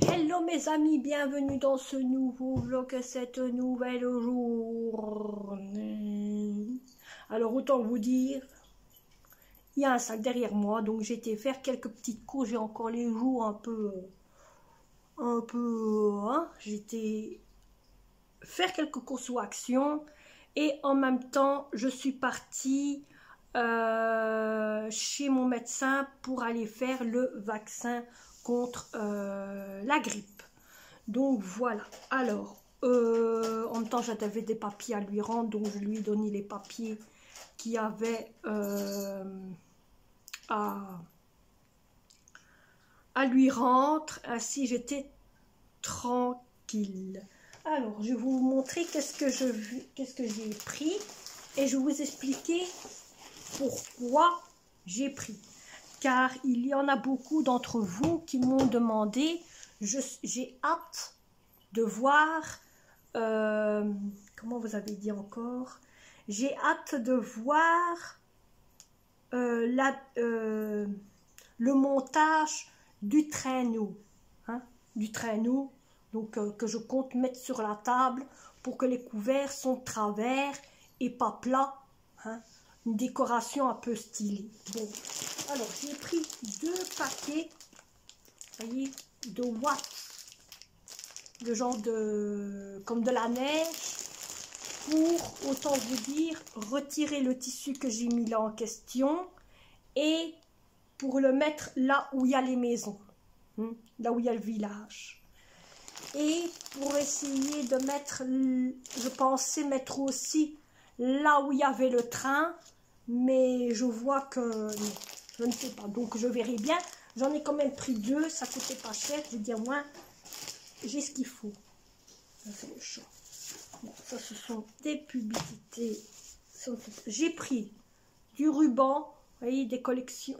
Hello mes amis, bienvenue dans ce nouveau vlog, cette nouvelle journée. Alors autant vous dire, il y a un sac derrière moi, donc j'ai été faire quelques petites courses, j'ai encore les joues un peu, hein, j'étais faire quelques courses ou actions, et en même temps je suis partie chez mon médecin pour aller faire le vaccin contre la grippe. Donc voilà. Alors en même temps j'avais des papiers à lui rendre, donc je lui ai donné les papiers qu'il y avait à lui rendre, ainsi j'étais tranquille. Alors je vais vous montrer qu'est-ce que j'ai pris et je vais vous expliquer pourquoi j'ai pris, car il y en a beaucoup d'entre vous qui m'ont demandé. J'ai hâte de voir comment vous avez dit encore, j'ai hâte de voir le montage du traîneau, hein, donc que je compte mettre sur la table pour que les couverts sont de travers et pas plats, hein, une décoration un peu stylée. Bon, alors j'ai pris 2 paquets, voyez, de watts, de genre comme de la neige, pour, autant vous dire, retirer le tissu que j'ai mis là en question et pour le mettre là où il y a les maisons, hein, là où il y a le village. Et pour essayer de mettre, je pensais mettre aussi là où il y avait le train, mais je vois que je ne sais pas, donc je verrai bien. J'en ai quand même pris 2, ça coûtait pas cher, je dis à moi, j'ai ce qu'il faut. Ça c'est le chat. Bon, ça ce sont des publicités. J'ai pris du ruban, vous voyez, des collections,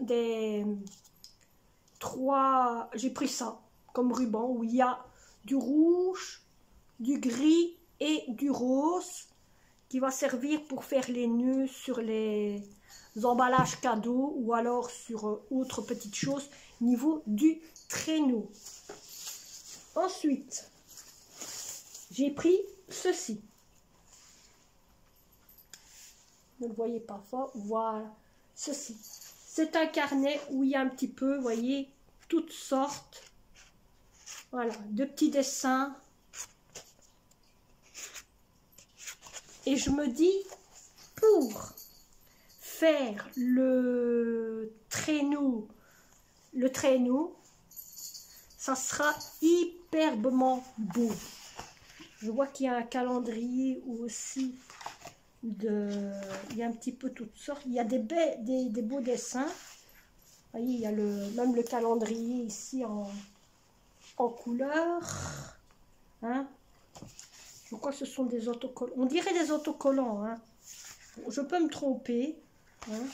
j'ai pris ça comme ruban où il y a du rouge, du gris et du rose qui va servir pour faire les nœuds sur les emballages cadeaux ou alors sur autre petite chose niveau du traîneau. Ensuite, j'ai pris ceci. Ne le voyez pas fort, voilà, ceci. C'est un carnet où il y a un petit peu, vous voyez, toutes sortes, voilà, de petits dessins. Et je me dis, pour faire le traîneau, ça sera hyperbement beau. Je vois qu'il y a un calendrier aussi, il y a un petit peu toutes sortes. Il y a des beaux dessins. Vous voyez, il y a même le calendrier ici en couleur. Hein? Je crois que ce sont des autocollants. On dirait des autocollants. Hein? Je peux me tromper. Hein?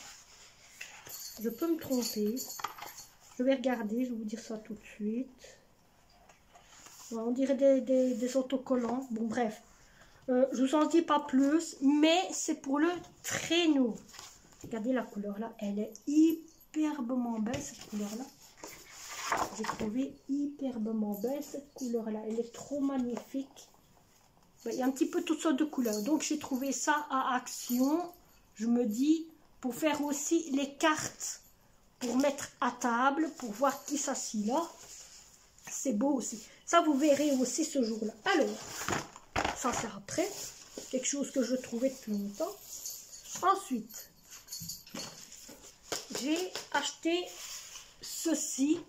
Je peux me tromper. Je vais regarder, je vais vous dire ça tout de suite. Ouais, on dirait des autocollants. Bon, bref. Je vous en dis pas plus, mais c'est pour le traîneau. Regardez la couleur là. Elle est hyperbement belle, cette couleur là. J'ai trouvé hyperbement belle cette couleur là. Elle est trop magnifique. Il y a un petit peu toutes sortes de couleurs. Donc j'ai trouvé ça à Action. Je me dis, pour faire aussi les cartes, pour mettre à table, pour voir qui s'assit là. C'est beau aussi. Ça, vous verrez aussi ce jour-là. Alors, ça c'est après. Quelque chose que je trouvais depuis longtemps. Ensuite, j'ai acheté ceci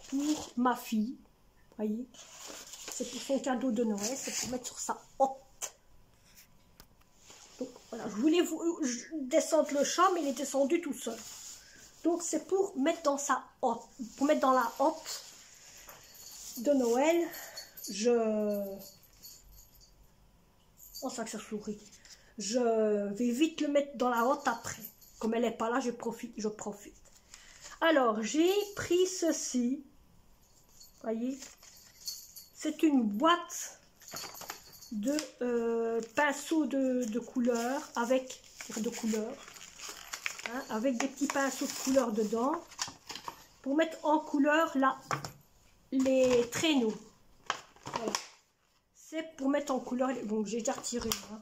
pour ma fille. Voyez, c'est pour son cadeau de Noël. C'est pour mettre sur sa hotte. Donc voilà, je voulais descendre le chat, mais il est descendu tout seul. Donc c'est pour mettre dans sa hotte, pour mettre dans la hotte de Noël. Oh, ça que ça sourit. Je vais vite le mettre dans la hotte après. Comme elle n'est pas là, je profite. Alors, j'ai pris ceci. Voyez, c'est une boîte de pinceaux de couleur avec de couleurs. hein, avec des petits pinceaux de couleur dedans, pour mettre en couleur là, les traîneaux. Voilà. C'est pour mettre en couleur, bon j'ai déjà retiré, hein.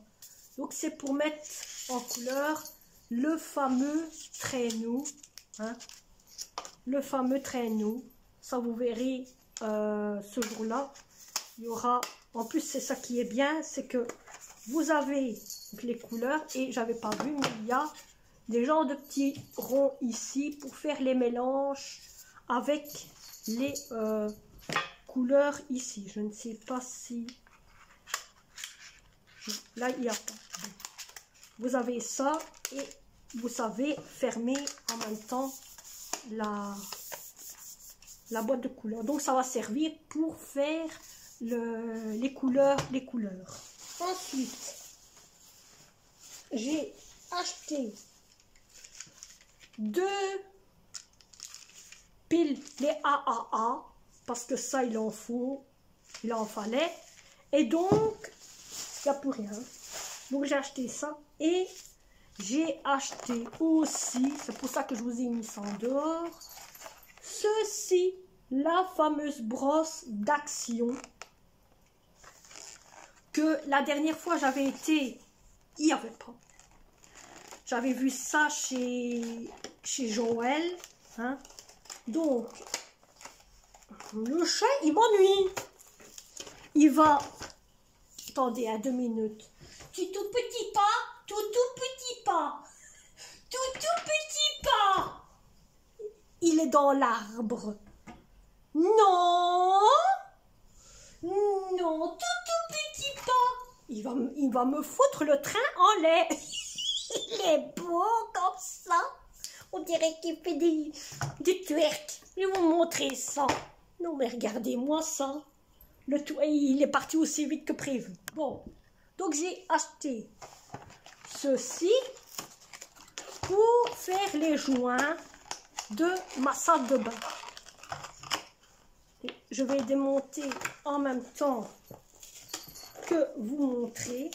Donc c'est pour mettre en couleur le fameux traîneau, hein, le fameux traîneau. Ça vous verrez ce jour-là, il y aura, en plus c'est ça qui est bien, c'est que vous avez les couleurs, et j'avais pas vu, mais il y a des genres de petits ronds ici pour faire les mélanges avec les couleurs ici. Je ne sais pas si... Là, il n'y a pas. Vous avez ça et vous savez fermer en même temps la boîte de couleurs. Donc, ça va servir pour faire les couleurs. Ensuite, j'ai acheté 2 piles, les AAA, parce que ça, il en faut, il en fallait. Et donc, il n'y a plus rien. Donc, j'ai acheté ça. Et j'ai acheté aussi, c'est pour ça que je vous ai mis ça en dehors, ceci, la fameuse brosse d'Action. Que la dernière fois, j'avais été, il n'y avait pas. J'avais vu ça chez Joël. Hein. Donc, le chat, il m'ennuie. Il va... Attendez, à 2 minutes. Tout petit pas, tout petit pas. Tout petit pas. Il est dans l'arbre. Non. Non, tout petit pas. Il va me foutre le train en l'air. Il est beau comme ça. On dirait qu'il fait du twerk. Je vais vous montrer ça. Non mais regardez-moi ça. Le toit, il est parti aussi vite que prévu. Bon, donc j'ai acheté ceci pour faire les joints de ma salle de bain. Et je vais démonter en même temps que vous montrer.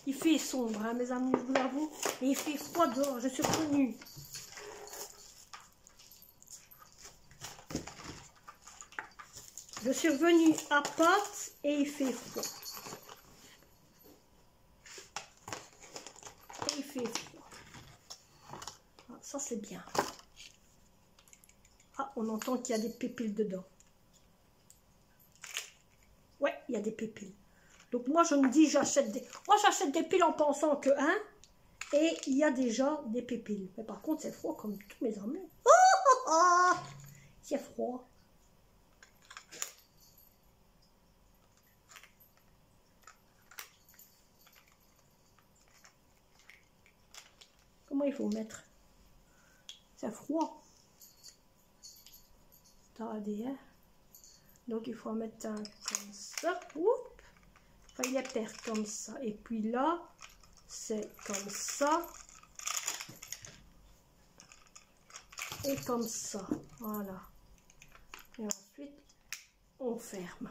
Il fait sombre, hein, mes amis, je vous l'avoue. Et il fait froid dehors, je suis revenue. Je suis revenue à Pâques et il fait froid. Et il fait froid. Ah, ça, c'est bien. Ah, on entend qu'il y a des pépilles dedans. Ouais, il y a des pépilles. Donc moi, je me dis, j'achète des piles en pensant que, hein, et il y a déjà des pépilles. Mais par contre, c'est froid comme tous mes amis. Oh, oh, oh, c'est froid. Comment il faut mettre? C'est froid. Attendez, hein. Donc il faut en mettre un comme ça. Oups. Enfin, il est pair comme ça. Et puis là, c'est comme ça. Et comme ça. Voilà. Et ensuite, on ferme.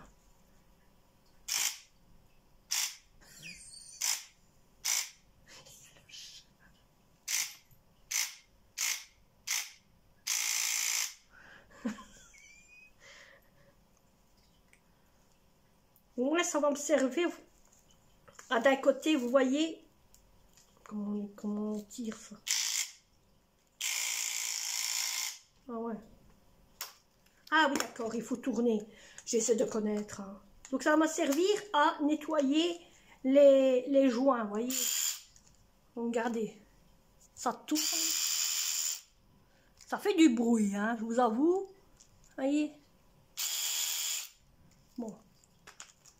Ouais, ça va me servir. Ah, d'un côté, vous voyez comment on tire ça. Ah ouais. Ah oui, d'accord, il faut tourner. J'essaie de connaître. Hein. Donc ça va me servir à nettoyer les joints, vous voyez. Donc regardez, ça tourne. Ça fait du bruit, hein, je vous avoue. Vous voyez. Bon.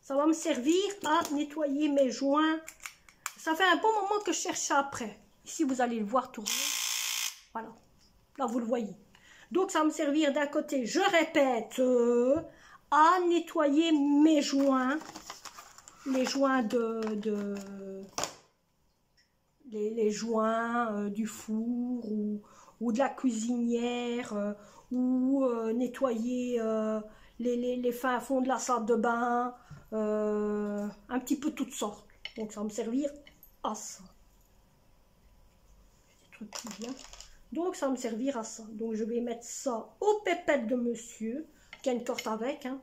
Ça va me servir à nettoyer mes joints. Ça fait un bon moment que je cherche ça après. Ici, vous allez le voir tourner. Voilà. Là, vous le voyez. Donc, ça va me servir d'un côté, je répète, à nettoyer mes joints. Les joints les joints du four ou de la cuisinière ou nettoyer les fins fonds de la salle de bain. Un petit peu toutes sortes. Donc ça va me servir à ça. truc qui vient. Donc ça va me servir à ça. Donc je vais mettre ça aux pépettes de monsieur, qui a une corde avec, hein.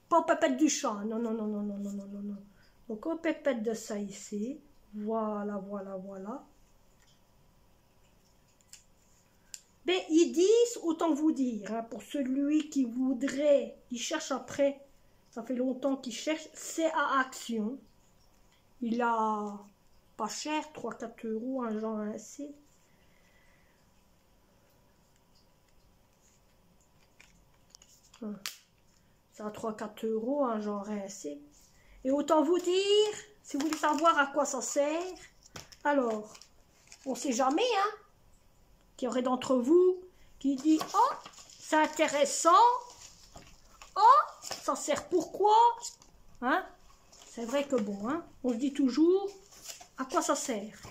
Pas aux pépettes du chat, non, non, non, non, non, non, non, non, non. Donc aux pépettes de ça ici, voilà, voilà, voilà. Mais ils disent, autant vous dire, hein, pour celui qui voudrait, qui cherche après, ça fait longtemps qu'il cherche, c'est à Action. Il a pas cher, 3-4 euros, un genre ainsi. C'est à 3-4 euros, un genre ainsi. Et autant vous dire, si vous voulez savoir à quoi ça sert, alors, on ne sait jamais, hein, qu'il y aurait d'entre vous qui dit « Oh, c'est intéressant. Oh, ça sert pourquoi ?» Hein? C'est vrai que bon, hein, on se dit toujours à quoi ça sert.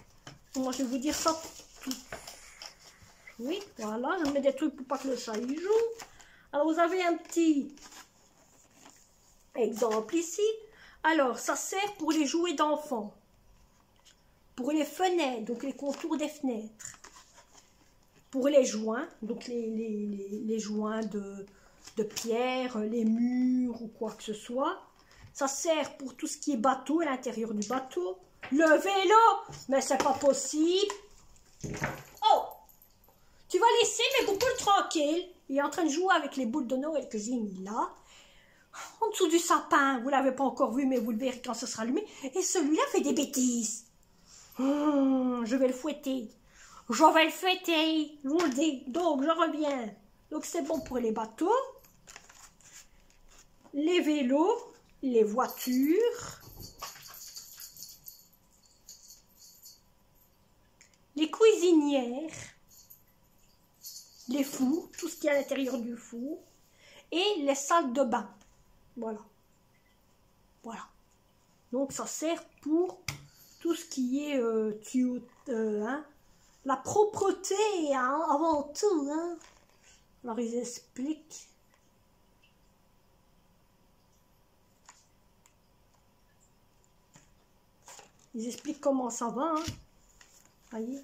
Moi, je vais vous dire ça tout. Oui, voilà, je mets des trucs pour pas que le chat y joue. Alors, vous avez un petit exemple ici. Alors, ça sert pour les jouets d'enfants. Pour les fenêtres, donc les contours des fenêtres. Pour les joints, donc les joints de pierre, les murs ou quoi que ce soit. Ça sert pour tout ce qui est bateau, à l'intérieur du bateau. Le vélo, mais c'est pas possible. Oh, tu vas laisser mes boules tranquilles. Il est en train de jouer avec les boules de Noël que j'ai mis là. En dessous du sapin, vous l'avez pas encore vu, mais vous le verrez quand ce sera allumé. Et celui-là fait des bêtises. Je vais le fouetter. Je vais le fêter, je vous le dis. Donc, je reviens. Donc, c'est bon pour les bateaux, les vélos, les voitures, les cuisinières, les fours, tout ce qui est à l'intérieur du four, et les salles de bain. Voilà. Voilà. Donc, ça sert pour tout ce qui est la propreté, hein, avant tout. Hein. Alors, ils expliquent. Ils expliquent comment ça va. Hein. Voyez.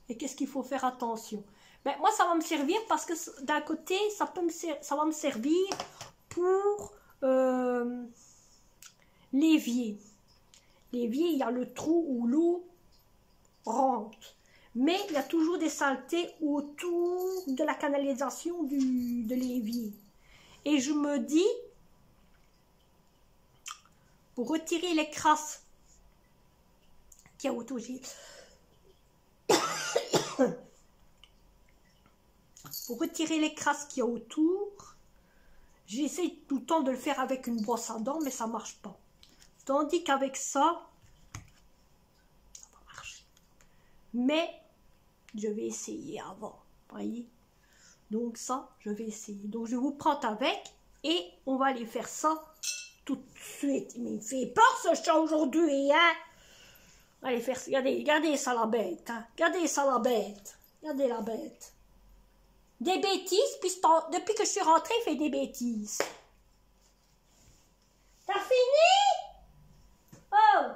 Et qu'est-ce qu'il faut faire attention. Ben, moi, ça va me servir parce que d'un côté, ça va me servir pour l'évier. L'évier, il y a le trou où l'eau rentre. Mais il y a toujours des saletés autour de la canalisation de l'évier. Et je me dis, pour retirer les crasses qu'il y a autour, pour retirer les crasses qu'il y a autour, j'essaie tout le temps de le faire avec une brosse à dents, mais ça ne marche pas. Tandis qu'avec ça va marcher. Mais je vais essayer avant, voyez. Donc ça, je vais essayer. Donc je vais vous prendre avec et on va aller faire ça tout de suite. Mais il me fait peur ce chat aujourd'hui, hein. Allez faire, regardez ça la bête, hein. Regardez ça la bête. Regardez la bête. Des bêtises, puis depuis que je suis rentrée, il fait des bêtises. T'as fini? Oh!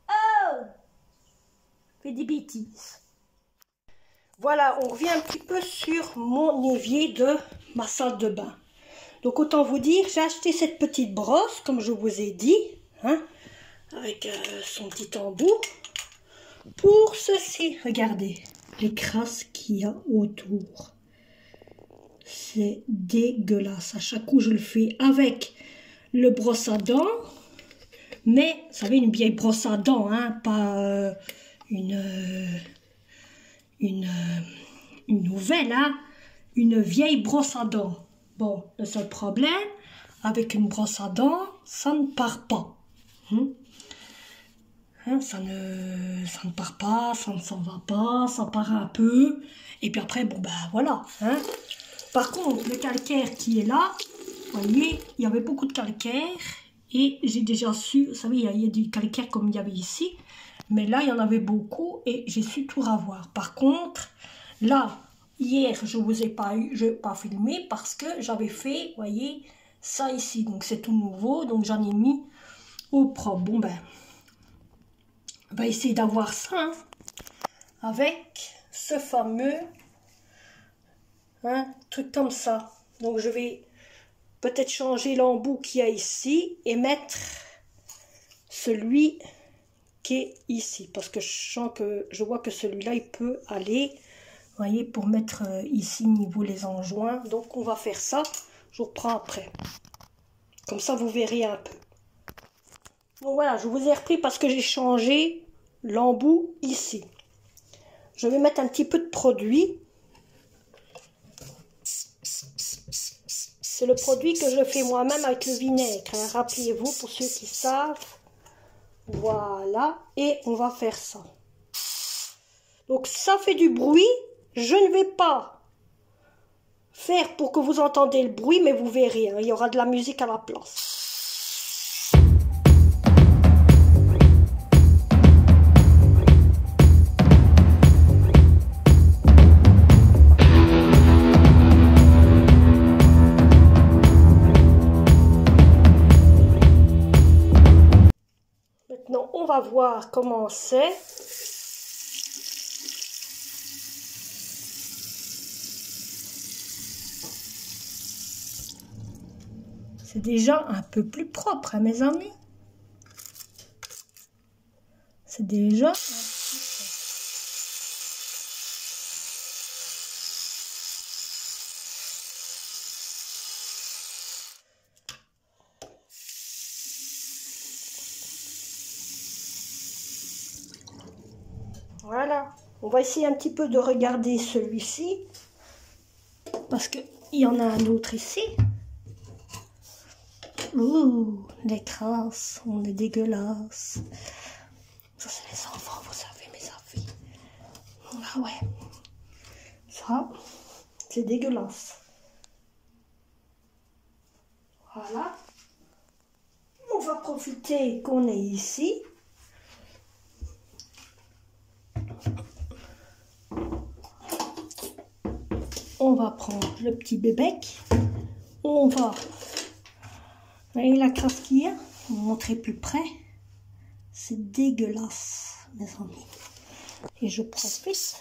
Oh! Fait des bêtises. Voilà, on revient un petit peu sur mon évier de ma salle de bain. Donc autant vous dire, j'ai acheté cette petite brosse, comme je vous ai dit, hein, avec son petit embout. Pour ceci, regardez les crasses qu'il y a autour. C'est dégueulasse. À chaque coup, je le fais avec le brosse à dents. Mais, vous savez, une vieille brosse à dents, hein, pas une nouvelle, hein, une vieille brosse à dents. Bon, le seul problème, avec une brosse à dents, ça ne part pas. Ça ne part pas, ça ne s'en va pas, ça part un peu. Et puis après, bon ben voilà. Hein. Par contre, le calcaire qui est là, vous voyez, il y avait beaucoup de calcaire. Et j'ai déjà su, vous savez, il y a du calcaire comme il y avait ici. Mais là, il y en avait beaucoup et j'ai su tout ravoir. Par contre, là, hier, je ne vous ai pas filmé parce que j'avais fait, vous voyez, ça ici. Donc c'est tout nouveau, donc j'en ai mis au propre. Bon ben, On va essayer d'avoir ça, hein, avec ce fameux truc comme ça. Donc je vais peut-être changer l'embout qu'il y a ici et mettre celui qui est ici, parce que je vois que celui-là il peut aller, vous voyez, pour mettre ici niveau les enjoints. Donc on va faire ça, je vous reprends après, comme ça vous verrez un peu. Donc voilà, je vous ai repris parce que j'ai changé l'embout ici. Je vais mettre un petit peu de produit. C'est le produit que je fais moi-même avec le vinaigre, hein. Rappelez-vous, pour ceux qui savent. Voilà, et on va faire ça. Donc ça fait du bruit. Je ne vais pas faire pour que vous entendez le bruit, mais vous verrez, hein, il y aura de la musique à la place. Maintenant, on va voir comment c'est. C'est déjà un peu plus propre, hein, mes amis. C'est déjà un peu propre. Voilà. On va essayer un petit peu de regarder celui-ci. Parce qu'il y en a un autre ici. Ouh, les crasses, on est dégueulasse. Ça, c'est les enfants, vous savez, mes amis. Ah ouais. Ça, c'est dégueulasse. Voilà. On va profiter qu'on est ici. On va prendre le petit bébec. On va... Vous voyez la crasse qu'il y a? Je vais vous montrer plus près. C'est dégueulasse, mes amis. Et je profite.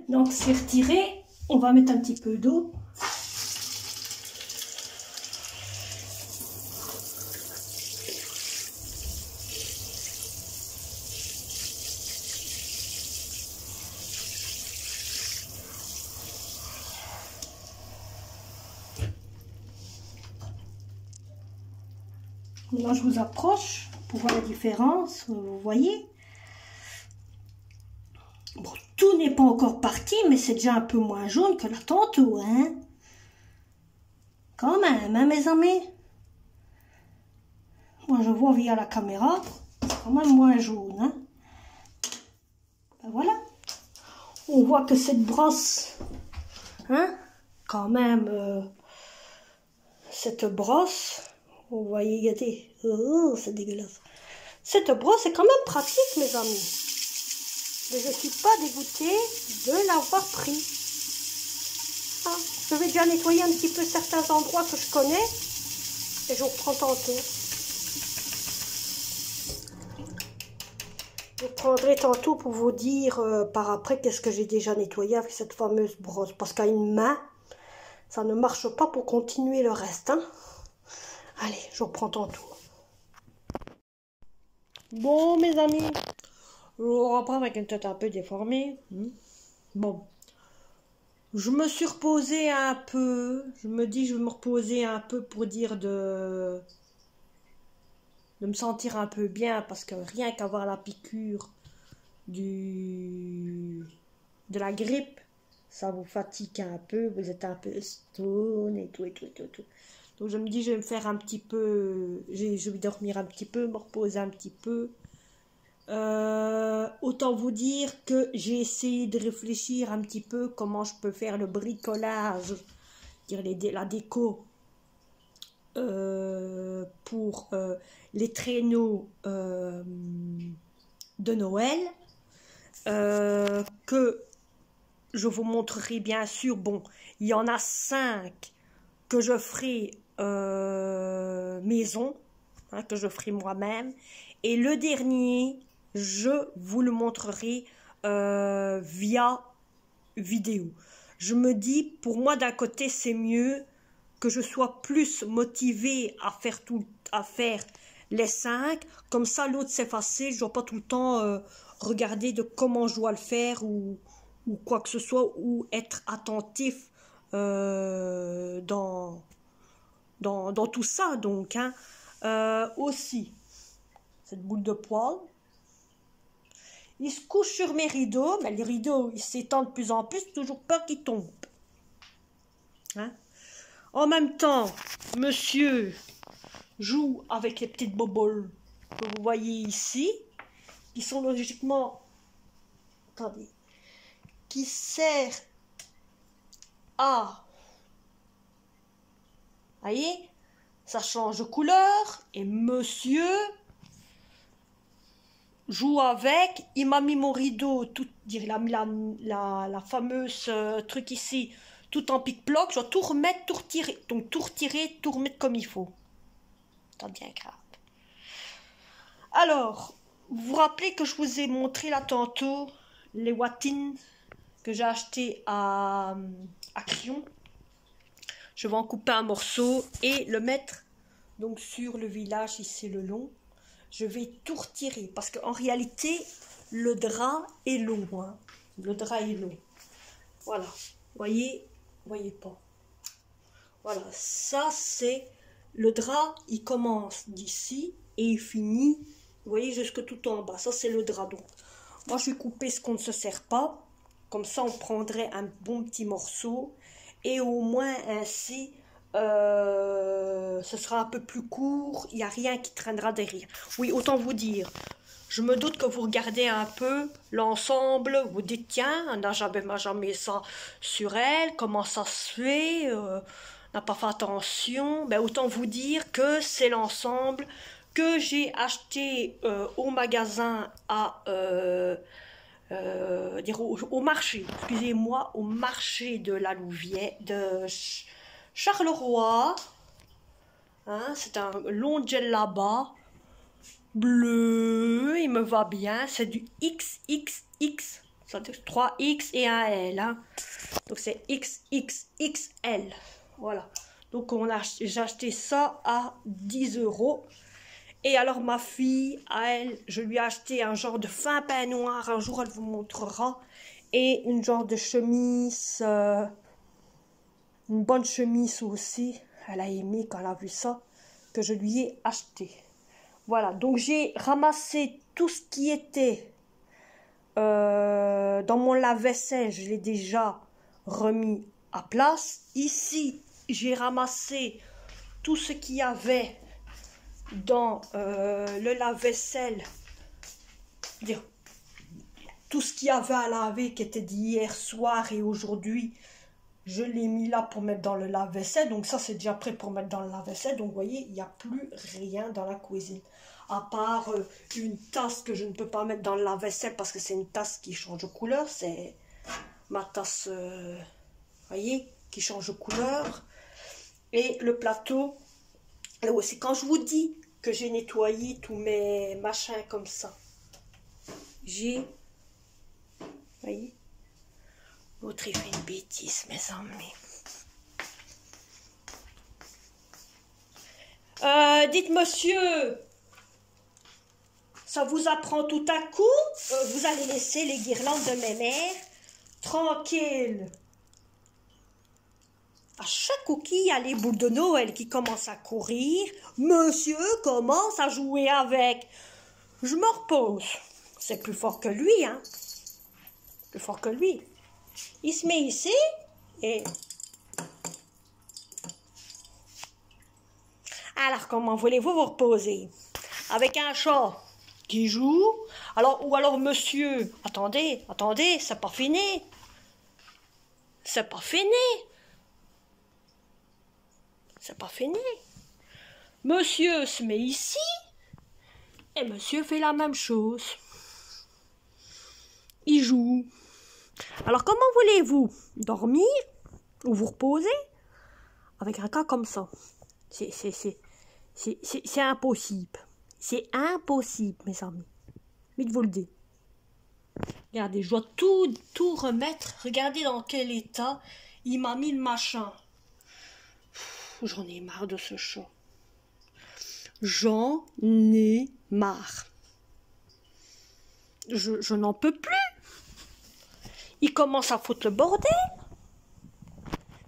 Donc c'est retiré, on va mettre un petit peu d'eau. Maintenant je vous approche pour voir la différence, vous voyez. Bon, tout n'est pas encore parti, mais c'est déjà un peu moins jaune que là tantôt, hein. Quand même, hein, mes amis. Moi, je vois via la caméra, c'est quand même moins jaune, hein. Ben voilà. On voit que cette brosse, hein, quand même, cette brosse, vous voyez, regardez, oh, c'est dégueulasse. Cette brosse est quand même pratique, mes amis. Mais je ne suis pas dégoûtée de l'avoir pris. Ah, je vais déjà nettoyer un petit peu certains endroits que je connais. Et je reprends tantôt. Je prendrai tantôt pour vous dire par après qu'est-ce que j'ai déjà nettoyé avec cette fameuse brosse. Parce qu'à une main, ça ne marche pas pour continuer le reste. Hein. Allez, je reprends tantôt. Bon, mes amis. Je reprends avec une tête un peu déformée. Bon. Je me suis reposée un peu. Je me dis, je vais me reposer un peu pour dire de me sentir un peu bien. Parce que rien qu'avoir la piqûre de la grippe, ça vous fatigue un peu. Vous êtes un peu stone et tout, et tout, et tout, et tout. Donc je me dis, je vais me faire un petit peu... Je vais dormir un petit peu, me reposer un petit peu. autant vous dire que j'ai essayé de réfléchir un petit peu comment je peux faire le bricolage, dire la déco pour les traîneaux de Noël, que je vous montrerai bien sûr. Bon, il y en a 5 que je ferai maison, hein, que je ferai moi-même, et le dernier, je vous le montrerai via vidéo. Je me dis, pour moi d'un côté c'est mieux que je sois plus motivée à faire les 5, comme ça l'autre c'est facile, je dois pas tout le temps regarder de comment je dois le faire ou quoi que ce soit, ou être attentif dans tout ça. Donc hein. Aussi cette boule de poil, il se couche sur mes rideaux, mais les rideaux ils s'étendent de plus en plus, toujours peur qu'ils tombent, hein. En même temps, monsieur joue avec les petites boboles que vous voyez ici, qui sont logiquement, attendez, qui servent à, voyez, ça change de couleur, et monsieur joue avec. Il m'a mis mon rideau, il a mis la fameuse truc ici, tout en pic-bloc. Je dois tout remettre, tout retirer. Donc tout retirer, tout remettre comme il faut. C'est bien grave. Alors, vous vous rappelez que je vous ai montré là tantôt les watines que j'ai acheté à Crillon. Je vais en couper un morceau et le mettre donc sur le village ici le long. Je vais tout retirer parce qu'en réalité le drap est long, hein. Le drap est long. Voilà, voyez pas. Voilà, ça c'est le drap, il commence d'ici et il finit, vous voyez, jusque tout en bas. Ça c'est le drap. Donc moi je vais couper ce qu'on ne se sert pas, comme ça on prendrait un bon petit morceau et au moins ainsi ce sera un peu plus court, il n'y a rien qui traînera derrière. Oui, autant vous dire, je me doute que vous regardez un peu l'ensemble, vous dites tiens, on n'a jamais ça sur elle, comment ça se fait, n'a pas fait attention. Ben, autant vous dire que c'est l'ensemble que j'ai acheté au magasin au marché, excusez-moi, au marché de la Louvière, de Charleroi, hein, c'est un long djellaba bleu, il me va bien, c'est du XXX, ça dit 3X et un L, hein. Donc c'est XXXL, voilà. Donc j'ai acheté ça à 10 €. Et alors ma fille, à elle, je lui ai acheté un genre de fin pain noir, un jour elle vous montrera, et une genre de chemise, une bonne chemise aussi, elle a aimé quand elle a vu ça, que je lui ai acheté. Voilà, donc j'ai ramassé tout ce qui était dans mon lave-vaisselle, je l'ai déjà remis à place. Ici, j'ai ramassé tout ce qu'il y avait dans le lave-vaisselle, tout ce qu'il y avait à laver qui était d'hier soir et aujourd'hui, je l'ai mis là pour mettre dans le lave-vaisselle. Donc ça c'est déjà prêt pour mettre dans le lave-vaisselle. Donc vous voyez, il n'y a plus rien dans la cuisine. À part une tasse que je ne peux pas mettre dans le lave-vaisselle parce que c'est une tasse qui change de couleur. C'est ma tasse, voyez, qui change de couleur. Et le plateau. Et aussi, quand je vous dis que j'ai nettoyé tous mes machins comme ça, j'ai, voyez, l'autre il fait une bêtise, mes amis. Dites monsieur, ça vous apprend tout à coup, vous allez laisser les guirlandes de mes mères tranquilles. À chaque coup qu'il y a les boules de Noël qui commencent à courir, monsieur commence à jouer avec. Je me repose. C'est plus fort que lui, hein. Plus fort que lui. Il se met ici et... Alors, comment voulez-vous vous reposer? Avec un chat qui joue. Alors, ou alors, monsieur, attendez, c'est pas fini. C'est pas fini. C'est pas fini. Monsieur se met ici, et monsieur fait la même chose. Il joue. Alors, comment voulez-vous dormir ou vous reposer avec un cas comme ça? C'est impossible. C'est impossible, mes amis. Mais je vous le dis. Regardez, je dois tout remettre. Regardez dans quel état il m'a mis le machin. J'en ai marre de ce chat. J'en ai marre. Je n'en peux plus. Il commence à foutre le bordel.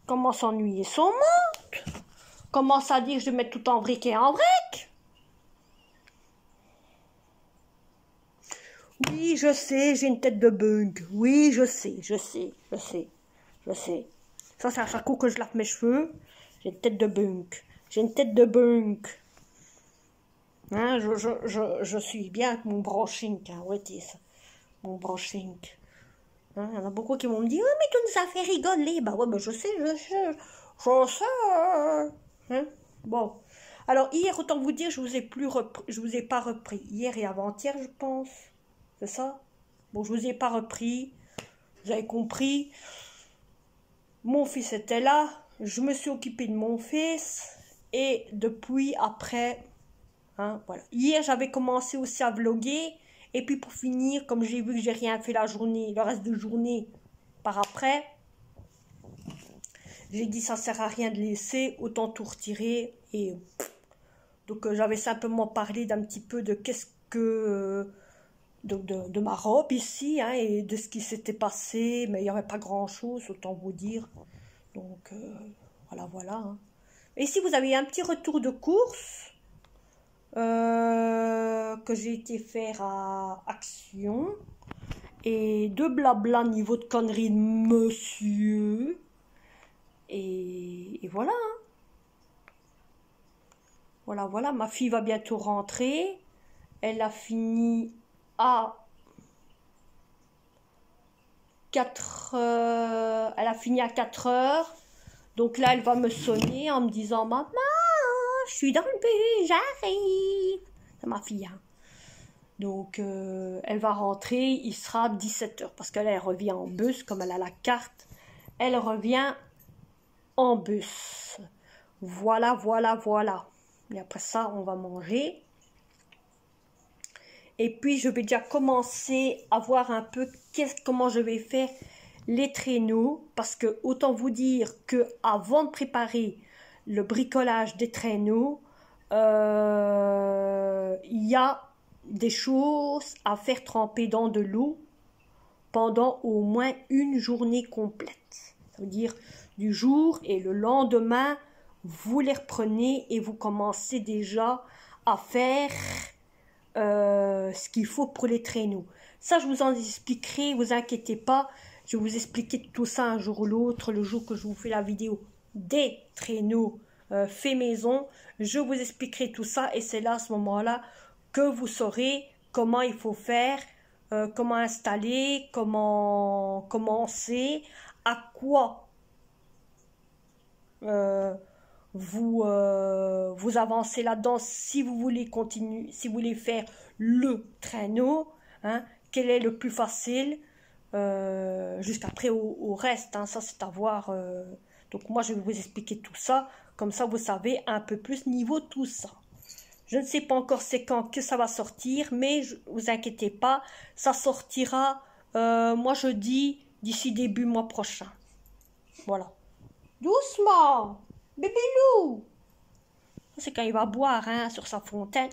Commence à ennuyer son monde. Commence à dire que je vais mettre tout en brique et en brique. Oui, je sais, j'ai une tête de bug. Oui, je sais. Ça, c'est à chaque coup que je lave mes cheveux. J'ai une tête de bug. Hein, je suis bien avec mon brushing. Hein, ouais, ça. Mon brushing. Hein, il y en a beaucoup qui vont me dire, oh, mais tu nous as fait rigoler. Bah ouais, bah je sais. Hein, bon. Alors, hier, autant vous dire, je vous ai pas repris. Hier et avant-hier, je pense. C'est ça? Bon, je vous ai pas repris. Vous avez compris. Mon fils était là. Je me suis occupée de mon fils. Et depuis, après, hein, voilà. Hier, j'avais commencé aussi à vlogger. Et puis, pour finir, comme j'ai vu que j'ai rien fait la journée, le reste de journée, par après, j'ai dit, ça sert à rien de laisser, autant tout retirer. Et donc, j'avais simplement parlé d'un petit peu de qu'est-ce que... de ma robe ici, hein, et de ce qui s'était passé, mais il n'y avait pas grand-chose, autant vous dire. Donc, voilà. Hein. Et ici, vous avez un petit retour de course que j'ai été faire à Action. Et de blabla niveau de conneries de monsieur. Et voilà. Hein. Voilà, ma fille va bientôt rentrer. Elle a fini à 4 heures. Elle a fini à 4 heures. Donc là, elle va me sonner en me disant, maman, je suis dans le bus, j'arrive. C'est ma fille. Hein. Donc, elle va rentrer, il sera 17 heures. Parce qu'elle elle revient en bus, comme elle a la carte. Elle revient en bus. Voilà. Et après ça, on va manger. Et puis, je vais déjà commencer à voir un peu comment je vais faire les traîneaux. Parce que, autant vous dire que avant de préparer le bricolage des traîneaux, il y a des choses à faire tremper dans de l'eau pendant au moins une journée complète. Ça veut dire du jour et le lendemain, vous les reprenez et vous commencez déjà à faire ce qu'il faut pour les traîneaux. Ça, je vous en expliquerai, vous inquiétez pas. Je vais vous expliquer tout ça un jour ou l'autre, le jour que je vous fais la vidéo des traîneaux fait maison. Je vous expliquerai tout ça et c'est là, à ce moment-là, que vous saurez comment il faut faire, comment installer, comment commencer, à quoi vous avancez là-dedans si vous voulez continuer, si vous voulez faire le traîneau, hein, quel est le plus facile, jusqu'après au reste, hein, ça c'est à voir. Donc moi je vais vous expliquer tout ça, comme ça vous savez un peu plus niveau tout ça. Je ne sais pas encore c'est quand que ça va sortir, mais vous inquiétez pas, ça sortira, moi je dis, d'ici début mois prochain. Voilà. Doucement, bébé loup. C'est quand il va boire, hein, sur sa fontaine.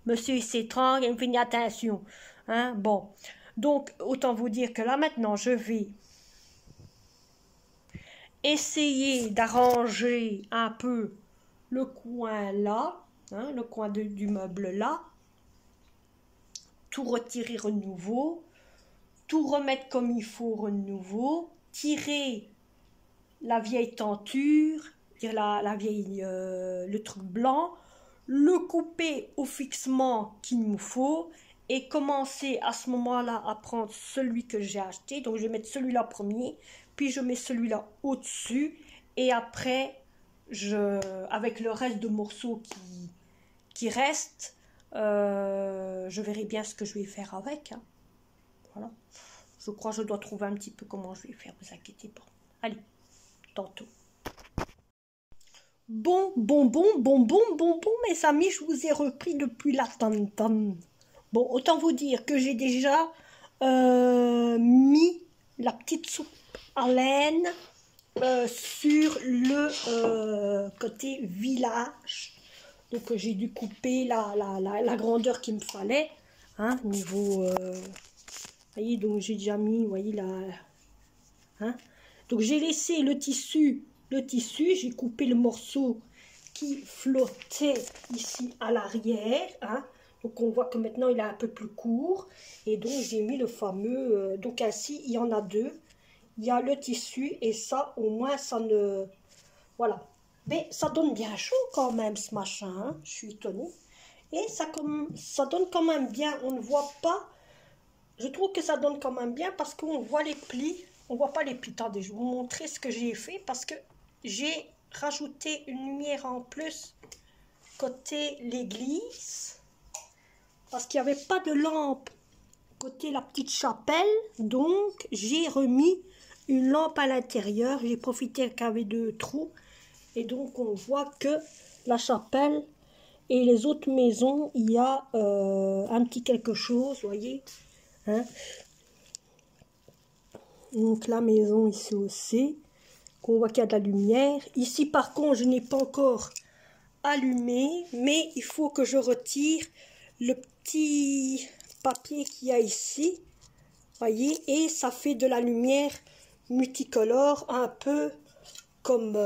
Monsieur il s'étrangle, il me fait une attention. Hein, bon. Donc, autant vous dire que là maintenant, je vais essayer d'arranger un peu le coin là. Hein, le coin du meuble là, tout retirer de nouveau, tout remettre comme il faut de nouveau, tirer la vieille tenture, la vieille, le truc blanc, le couper au fixement qu'il nous faut et commencer à ce moment-là à prendre celui que j'ai acheté. Donc je vais mettre celui-là premier, puis je mets celui-là au-dessus et après, avec le reste de morceaux qui restent, je verrai bien ce que je vais faire avec. Hein. Voilà. Je crois que je dois trouver un petit peu comment je vais faire, vous inquiétez pas. Allez, tantôt. Bon, mes amis, je vous ai repris depuis la tantane. Bon, autant vous dire que j'ai déjà mis la petite soupe à laine sur le côté village. Donc j'ai dû couper la grandeur qu'il me fallait. Hein, niveau... voyez, donc j'ai déjà mis, vous voyez, là... Hein, donc j'ai laissé le tissu, j'ai coupé le morceau qui flottait ici à l'arrière. Hein, donc on voit que maintenant il est un peu plus court. Et donc j'ai mis le fameux... donc ainsi, il y en a deux. Il y a le tissu et ça, au moins, ça ne... Voilà. Mais ça donne bien chaud quand même, ce machin. Hein, je suis étonnée. Et ça donne quand même bien. On ne voit pas... Je trouve que ça donne quand même bien parce qu'on voit les plis. On ne voit pas les plis. Attendez, je vais vous montrer ce que j'ai fait parce que j'ai rajouté une lumière en plus côté l'église. Parce qu'il n'y avait pas de lampe côté la petite chapelle. Donc, j'ai remis une lampe à l'intérieur. J'ai profité qu'il y avait 2 trous. Et donc, on voit que la chapelle et les autres maisons, il y a un petit quelque chose, vous voyez. Hein? Donc, la maison ici aussi, qu'on voit qu'il y a de la lumière. Ici, par contre, je n'ai pas encore allumé, mais il faut que je retire le petit papier qu'il y a ici. Voyez, et ça fait de la lumière multicolore, un peu comme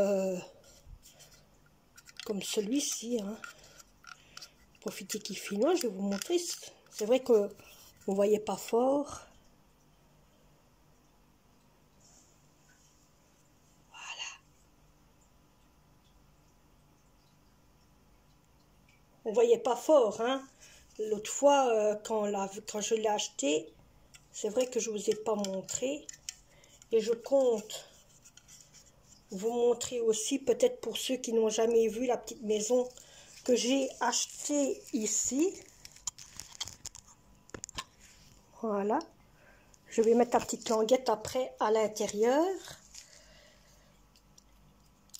celui-ci. Hein. Profitez qu'il fait noir, je vais vous montrer. C'est vrai que vous ne voyez pas fort. Voilà. On ne voyait pas fort. Hein. L'autre fois, quand je l'ai acheté, c'est vrai que je ne vous ai pas montré. Et je compte vous montrer aussi, peut-être pour ceux qui n'ont jamais vu la petite maison que j'ai achetée ici. Voilà. Je vais mettre la petite languette après à l'intérieur.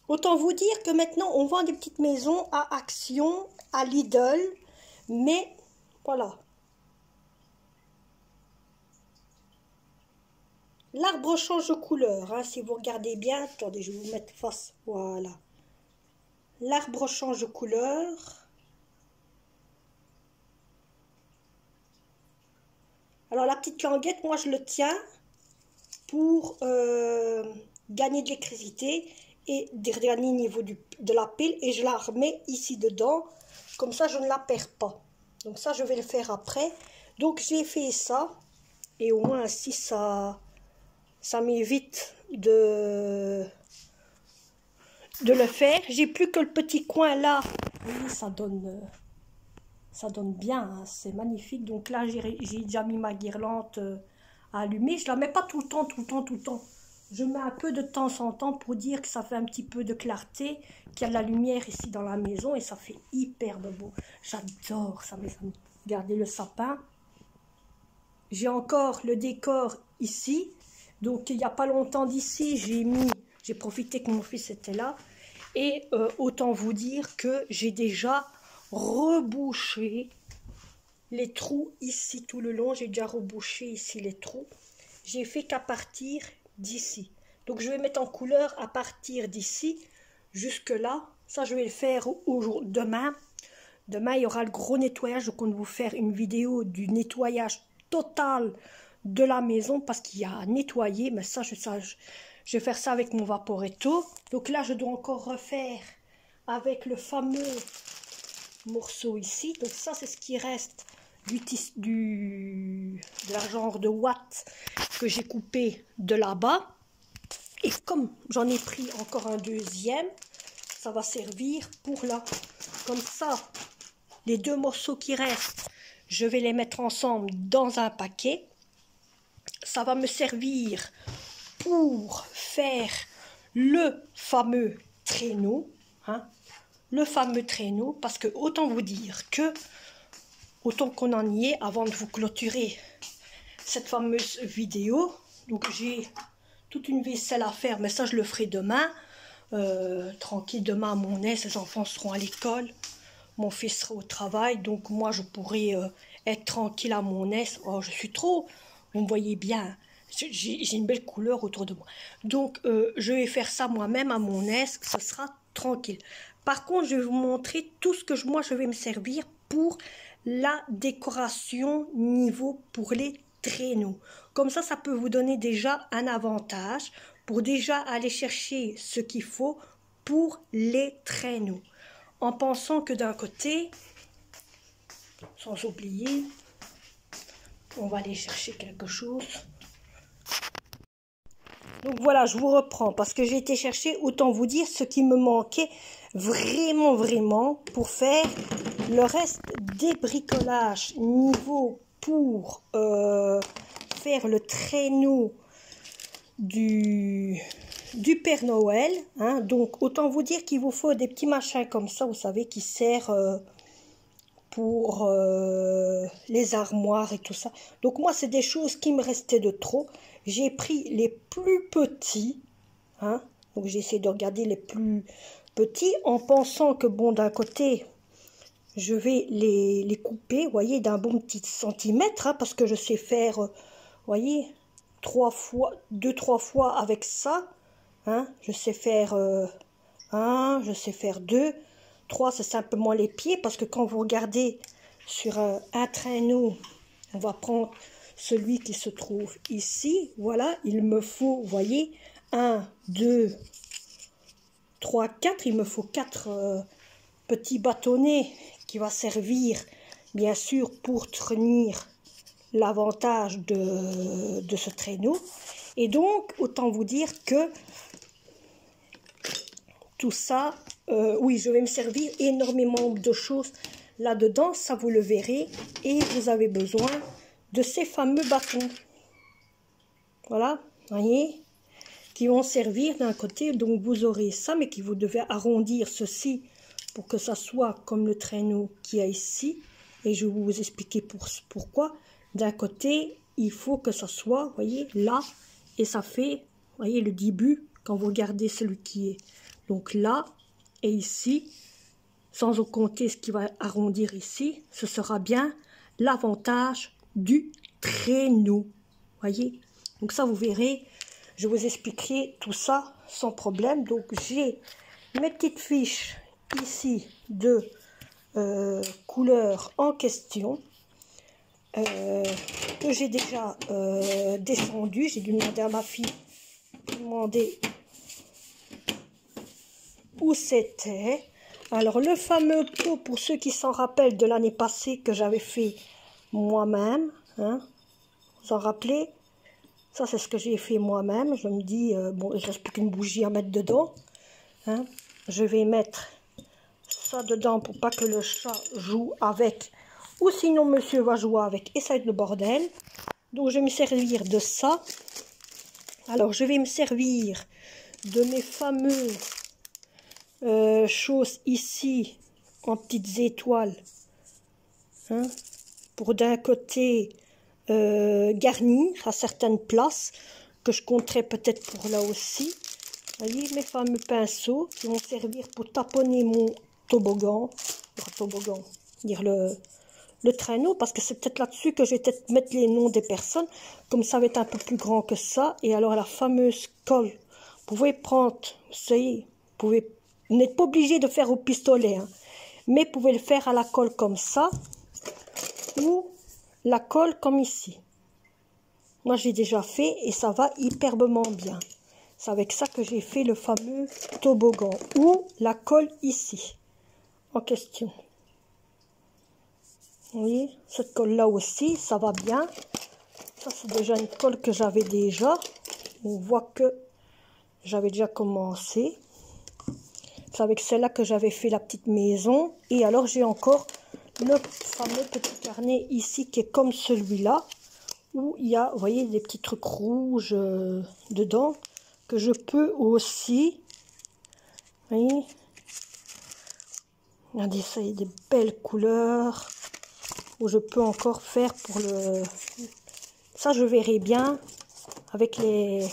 Autant vous dire que maintenant, on vend des petites maisons à Action, à Lidl. Mais, voilà. L'arbre change de couleur. Hein, si vous regardez bien, attendez, je vais vous mettre face. Voilà. L'arbre change de couleur. Alors, la petite languette, moi, je le tiens pour gagner de l'électricité et dernier niveau de la pile. Et je la remets ici dedans. Comme ça, je ne la perds pas. Donc, ça, je vais le faire après. Donc, j'ai fait ça. Et au moins, si ça m'évite de le faire. J'ai plus que le petit coin là. Oui, ça donne bien, hein, c'est magnifique. Donc là, j'ai déjà mis ma guirlande à allumer. Je la mets pas tout le temps. Je mets un peu de temps en temps pour dire que ça fait un petit peu de clarté, qu'il y a de la lumière ici dans la maison et ça fait hyper beau. J'adore ça, mes amis. Regardez le sapin. J'ai encore le décor ici. Donc, il n'y a pas longtemps d'ici, j'ai profité que mon fils était là. Et autant vous dire que j'ai déjà rebouché les trous ici tout le long. J'ai déjà rebouché ici les trous. J'ai fait qu'à partir d'ici. Donc, je vais mettre en couleur à partir d'ici jusque là. Ça, je vais le faire demain. Demain, il y aura le gros nettoyage. Je compte vous faire une vidéo du nettoyage total de la maison parce qu'il y a à nettoyer, mais ça je vais faire ça avec mon Vaporetto. Donc là je dois encore refaire avec le fameux morceau ici. Donc ça c'est ce qui reste de la genre de watts que j'ai coupé de là-bas. Et comme j'en ai pris encore un deuxième, ça va servir pour là. Comme ça, les 2 morceaux qui restent, je vais les mettre ensemble dans un paquet. Ça va me servir pour faire le fameux traîneau, hein, le fameux traîneau, parce que autant vous dire que, autant qu'on en y est, avant de vous clôturer cette fameuse vidéo, donc j'ai toute une vaisselle à faire, mais ça je le ferai demain, tranquille, demain à mon aise, les enfants seront à l'école, mon fils sera au travail, donc moi je pourrai être tranquille à mon aise. Oh, je suis trop, vous me voyez bien, j'ai une belle couleur autour de moi, donc je vais faire ça moi-même à mon aise, ce sera tranquille. Par contre, je vais vous montrer tout ce que moi je vais me servir pour la décoration niveau pour les traîneaux. Comme ça peut vous donner déjà un avantage pour déjà aller chercher ce qu'il faut pour les traîneaux. En pensant que d'un côté, sans oublier, on va aller chercher quelque chose. Donc voilà, je vous reprends parce que j'ai été chercher, autant vous dire ce qui me manquait vraiment pour faire le reste des bricolages niveau pour faire le traîneau du Père Noël, hein. Donc autant vous dire qu'il vous faut des petits machins comme ça, vous savez, qui sert pour les armoires et tout ça. Donc moi c'est des choses qui me restaient de trop. J'ai pris les plus petits, hein. Donc j'ai essayé de regarder les plus petits en pensant que bon, d'un côté je vais les couper, vous voyez, d'un bon petit centimètre, hein, parce que je sais faire, vous voyez, 2-3 fois avec ça, hein. Je sais faire 1, je sais faire 2, 3, c'est simplement les pieds, parce que quand vous regardez sur un traîneau, on va prendre celui qui se trouve ici, voilà, il me faut, vous voyez, 1, 2, 3, 4, il me faut 4 petits bâtonnets qui va servir, bien sûr, pour tenir l'avantage de ce traîneau. Et donc, autant vous dire que tout ça, oui, je vais me servir énormément de choses là-dedans, ça vous le verrez, et vous avez besoin de ces fameux bâtons. Voilà, voyez, qui vont servir d'un côté, donc vous aurez ça, mais qui vous devez arrondir ceci pour que ça soit comme le traîneau qu'il y a ici, et je vais vous expliquer pourquoi. D'un côté, il faut que ça soit, voyez, là, et ça fait, voyez, le début, quand vous regardez celui qui est, donc là, et ici, sans compter ce qui va arrondir ici, ce sera bien l'avantage du traîneau, voyez. Donc ça, vous verrez, je vous expliquerai tout ça sans problème. Donc j'ai mes petites fiches ici de couleurs en question que j'ai déjà descendu. J'ai dû demander à ma fille où c'était. Alors le fameux pot, pour ceux qui s'en rappellent, de l'année passée que j'avais fait moi-même, hein, vous en rappelez? Ça c'est ce que j'ai fait moi-même. Je me dis, bon, il ne reste plus qu'une bougie à mettre dedans, hein. Je vais mettre ça dedans pour pas que le chat joue avec, ou sinon monsieur va jouer avec et ça va être le bordel. Donc je vais me servir de ça. Alors je vais me servir de mes fameux choses ici en petites étoiles, hein, pour d'un côté garnir à certaines places, que je compterai peut-être pour là aussi. Voyez, mes fameux pinceaux qui vont servir pour taponner mon toboggan, dire le traîneau, parce que c'est peut-être là-dessus que je vais peut-être mettre les noms des personnes, comme ça va être un peu plus grand que ça. Et alors la fameuse colle, vous pouvez prendre, vous savez, vous n'êtes pas obligé de faire au pistolet, hein, mais vous pouvez le faire à la colle comme ça, ou la colle comme ici. Moi j'ai déjà fait et ça va hyperbement bien. C'est avec ça que j'ai fait le fameux toboggan, ou la colle ici en question. Vous voyez, cette colle là aussi, ça va bien. Ça c'est déjà une colle que j'avais déjà. On voit que j'avais déjà commencé. C'est avec celle-là que j'avais fait la petite maison. Et alors j'ai encore le fameux petit carnet ici qui est comme celui-là, où il y a, vous voyez, des petits trucs rouges dedans, que je peux aussi, vous voyez, regardez ça, il y a des belles couleurs, où je peux encore faire pour le... Ça, je verrai bien avec les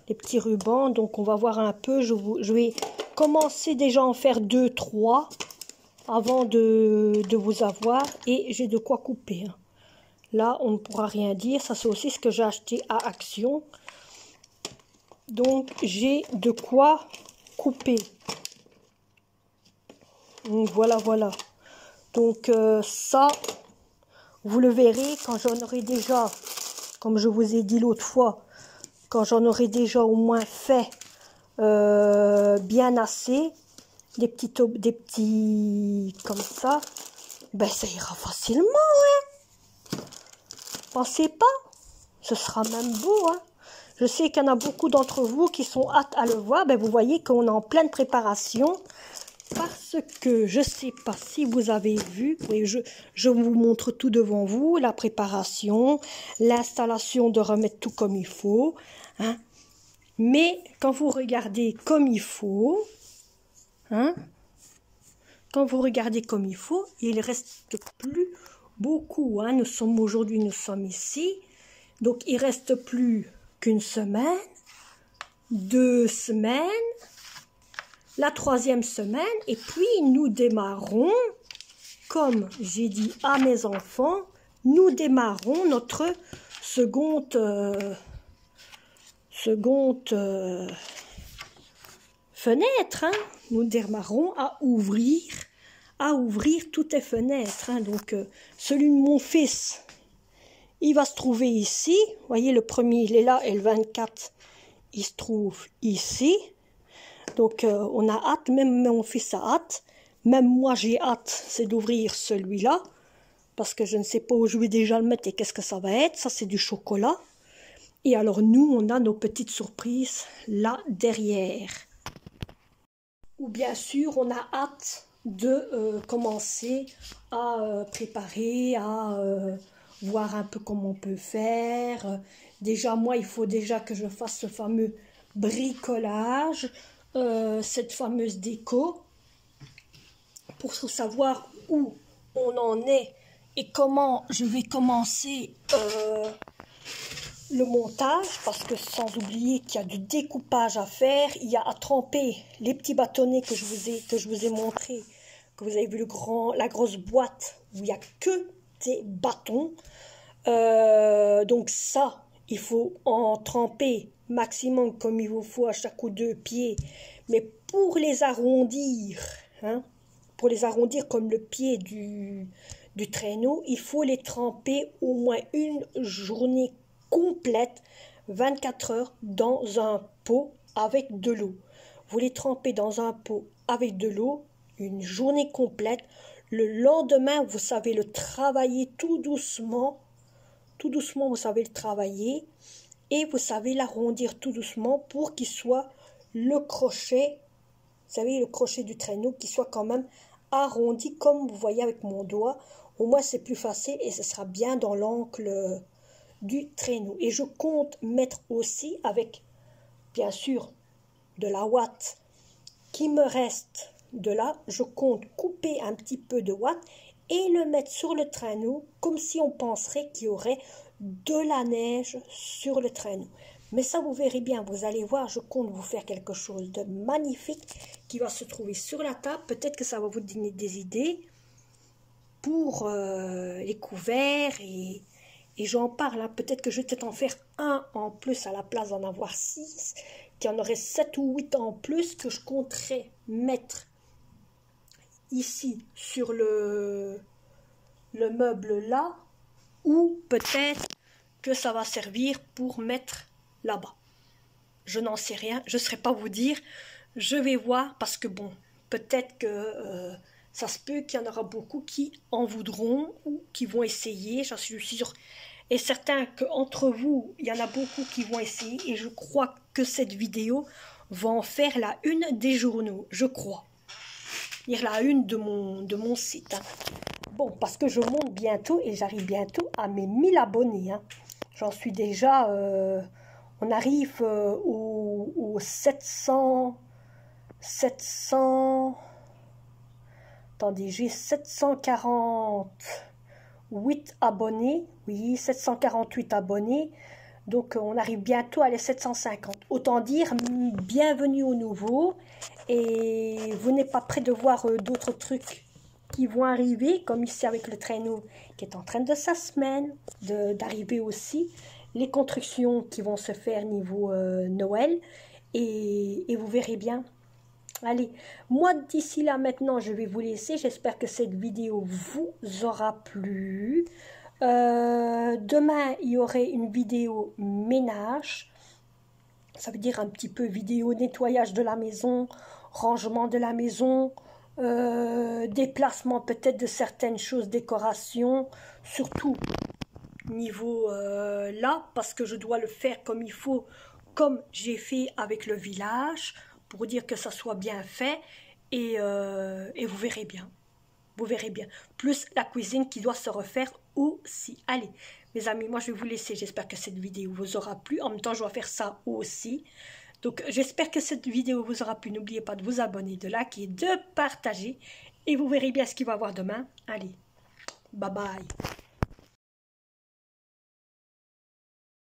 petits rubans. Donc, on va voir un peu. Je vais commencer déjà à en faire 2-3 avant de vous avoir. Et j'ai de quoi couper. Hein. Là, on ne pourra rien dire. Ça, c'est aussi ce que j'ai acheté à Action. Donc, j'ai de quoi couper. Donc, voilà, voilà. Donc, ça, vous le verrez quand j'en aurai déjà, comme je vous ai dit l'autre fois, quand j'en aurai déjà au moins fait bien assez, des petits comme ça, ben ça ira facilement, hein. Pensez pas, ce sera même beau, hein. Je sais qu'il y en a beaucoup d'entre vous qui sont hâte à le voir. Ben vous voyez qu'on est en pleine préparation. Parce que je ne sais pas si vous avez vu, oui, je vous montre tout devant vous, la préparation, l'installation de remettre tout comme il faut. Hein. Mais quand vous regardez comme il faut, hein, quand vous regardez comme il faut, il ne reste plus beaucoup. Hein. Aujourd'hui, nous sommes ici. Donc, il ne reste plus qu'une semaine, 2 semaines, la 3e semaine, et puis nous démarrons, comme j'ai dit à mes enfants, nous démarrons notre seconde fenêtre. Hein. Nous démarrons à ouvrir toutes les fenêtres. Hein. Donc, celui de mon fils, il va se trouver ici. Vous voyez, le premier, il est là, et le 24, il se trouve ici. Donc, on a hâte, même mon fils a hâte, même moi j'ai hâte, c'est d'ouvrir celui-là, parce que je ne sais pas où je vais déjà le mettre et qu'est-ce que ça va être. Ça, c'est du chocolat. Et alors, nous, on a nos petites surprises là derrière. Ou bien sûr, on a hâte de commencer à préparer, à voir un peu comment on peut faire. Déjà, moi, il faut déjà que je fasse ce fameux bricolage. Cette fameuse déco pour savoir où on en est et comment je vais commencer le montage, parce que sans oublier qu'il y a du découpage à faire, il y a à tremper les petits bâtonnets que je vous ai montré, que vous avez vu la grosse boîte où il n'y a que des bâtons. Donc ça, il faut en tremper maximum comme il vous faut à chaque coup 2 pieds, mais pour les arrondir, hein, pour les arrondir comme le pied du traîneau, il faut les tremper au moins une journée complète, 24 heures, dans un pot avec de l'eau. Vous les trempez dans un pot avec de l'eau, une journée complète. Le lendemain, vous savez le travailler tout doucement, vous savez le travailler. Et vous savez l'arrondir tout doucement pour qu'il soit le crochet, vous savez, le crochet du traîneau, qui soit quand même arrondi comme vous voyez avec mon doigt. Au moins, c'est plus facile et ce sera bien dans l'angle du traîneau. Et je compte mettre aussi avec, bien sûr, de la ouate qui me reste de là. Je compte couper un petit peu de ouate et le mettre sur le traîneau comme si on penserait qu'il y aurait de la neige sur le traîneau. Mais ça, vous verrez bien, vous allez voir, je compte vous faire quelque chose de magnifique qui va se trouver sur la table. Peut-être que ça va vous donner des idées pour les couverts et j'en parle. Hein. Peut-être que je vais peut-être en faire un en plus à la place d'en avoir 6, qu'il y en aurait 7 ou 8 en plus que je compterais mettre ici sur le meuble là, ou peut-être que ça va servir pour mettre là-bas. Je n'en sais rien, je ne saurais pas vous dire. Je vais voir parce que bon, peut-être que ça se peut qu'il y en aura beaucoup qui en voudront ou qui vont essayer. J'en suis sûre et certain qu'entre vous, il y en a beaucoup qui vont essayer et je crois que cette vidéo va en faire la une des journaux, je crois. Lire la une de mon site. Hein. Bon, parce que je monte bientôt et j'arrive bientôt à mes 1000 abonnés. Hein. J'en suis déjà... on arrive aux 700... Attendez, j'ai 748 abonnés. Oui, 748 abonnés. Donc, on arrive bientôt à les 750. Autant dire, bienvenue au nouveau. Et vous n'êtes pas prêt de voir d'autres trucs qui vont arriver, comme ici avec le traîneau qui est en train de sa semaine, d'arriver aussi. Les constructions qui vont se faire niveau Noël. Et vous verrez bien. Allez, moi d'ici là maintenant, je vais vous laisser. J'espère que cette vidéo vous aura plu. Demain, il y aurait une vidéo ménage. Ça veut dire un petit peu vidéo nettoyage de la maison, rangement de la maison, déplacement peut-être de certaines choses, décoration, surtout niveau là, parce que je dois le faire comme il faut, comme j'ai fait avec le village, pour dire que ça soit bien fait, et vous verrez bien. Vous verrez bien. Plus la cuisine qui doit se refaire aussi. Allez, mes amis, moi je vais vous laisser. J'espère que cette vidéo vous aura plu. En même temps, je dois faire ça aussi. Donc, j'espère que cette vidéo vous aura plu. N'oubliez pas de vous abonner, de liker, de partager. Et vous verrez bien ce qu'il va y avoir demain. Allez, bye bye.